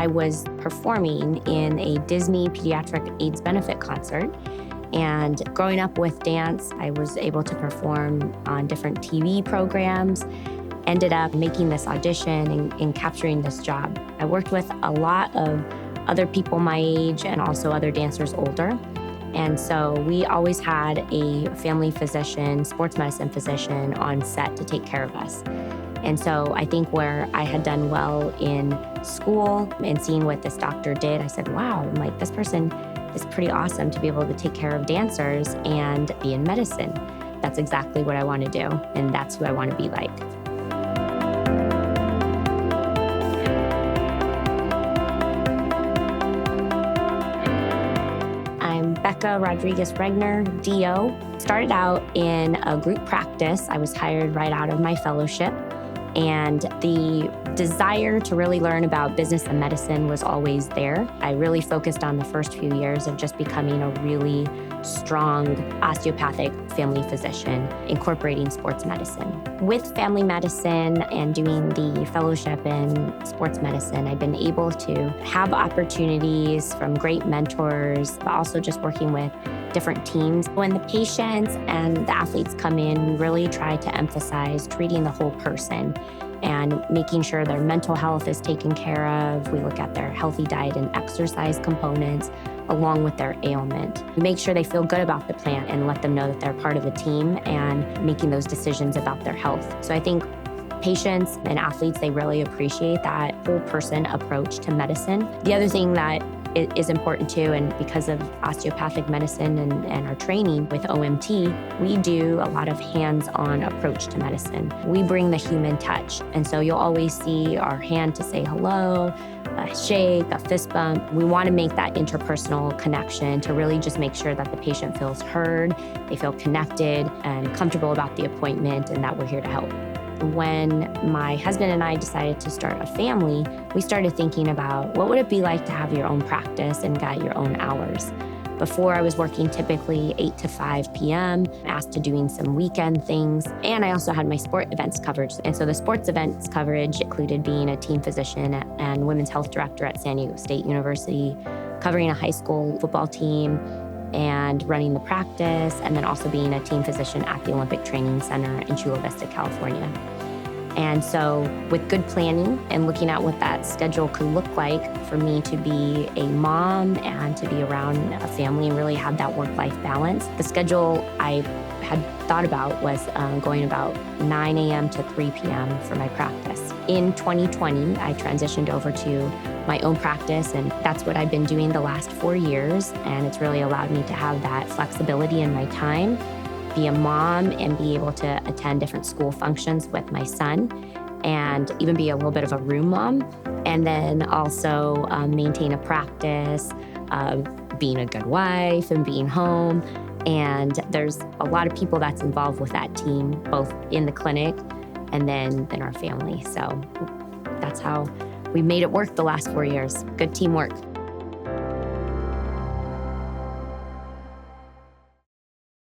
I was performing in a Disney Pediatric AIDS benefit concert. And growing up with dance, I was able to perform on different TV programs, ended up making this audition and capturing this job. I worked with a lot of other people my age and also other dancers older. And so we always had a family physician, sports medicine physician on set to take care of us. And so I think where I had done well in school and seeing what this doctor did, I said, wow, I'm like, this person is pretty awesome to be able to take care of dancers and be in medicine. That's exactly what I want to do, and that's who I want to be like. I'm Becca Rodriguez Regner DO. Started out in a group practice. I was hired right out of my fellowship. And the desire to really learn about business and medicine was always there. I really focused on the first few years of just becoming a really strong osteopathic family physician, incorporating sports medicine. With family medicine and doing the fellowship in sports medicine, I've been able to have opportunities from great mentors, but also just working with different teams. When the patients and the athletes come in, we really try to emphasize treating the whole person and making sure their mental health is taken care of. We look at their healthy diet and exercise components along with their ailment. We make sure they feel good about the plan and let them know that they're part of the team and making those decisions about their health. So I think patients and athletes, they really appreciate that whole person approach to medicine. The other thing that is important too, and because of osteopathic medicine and our training with OMT, we do a lot of hands-on approach to medicine. We bring the human touch. And so you'll always see our hand to say hello, a shake, a fist bump. We want to make that interpersonal connection to really just make sure that the patient feels heard, they feel connected and comfortable about the appointment, and that we're here to help. When my husband and I decided to start a family, we started thinking about what would it be like to have your own practice and get your own hours. Before, I was working typically 8 to 5 p.m., asked to doing some weekend things, and I also had my sport events coverage. And so the sports events coverage included being a team physician and women's health director at San Diego State University, covering a high school football team, and running the practice, and then also being a team physician at the Olympic Training Center in Chula Vista, California. And so with good planning and looking at what that schedule could look like for me to be a mom and to be around a family and really have that work-life balance, the schedule I had thought about was going about 9 a.m. to 3 p.m. for my practice. In 2020, I transitioned over to my own practice, and that's what I've been doing the last 4 years. And it's really allowed me to have that flexibility in my time, be a mom and be able to attend different school functions with my son, and even be a little bit of a room mom, and then also maintain a practice, being a good wife and being home. And there's a lot of people that's involved with that team, both in the clinic and then in our family. So that's how we made it work the last 4 years. Good teamwork.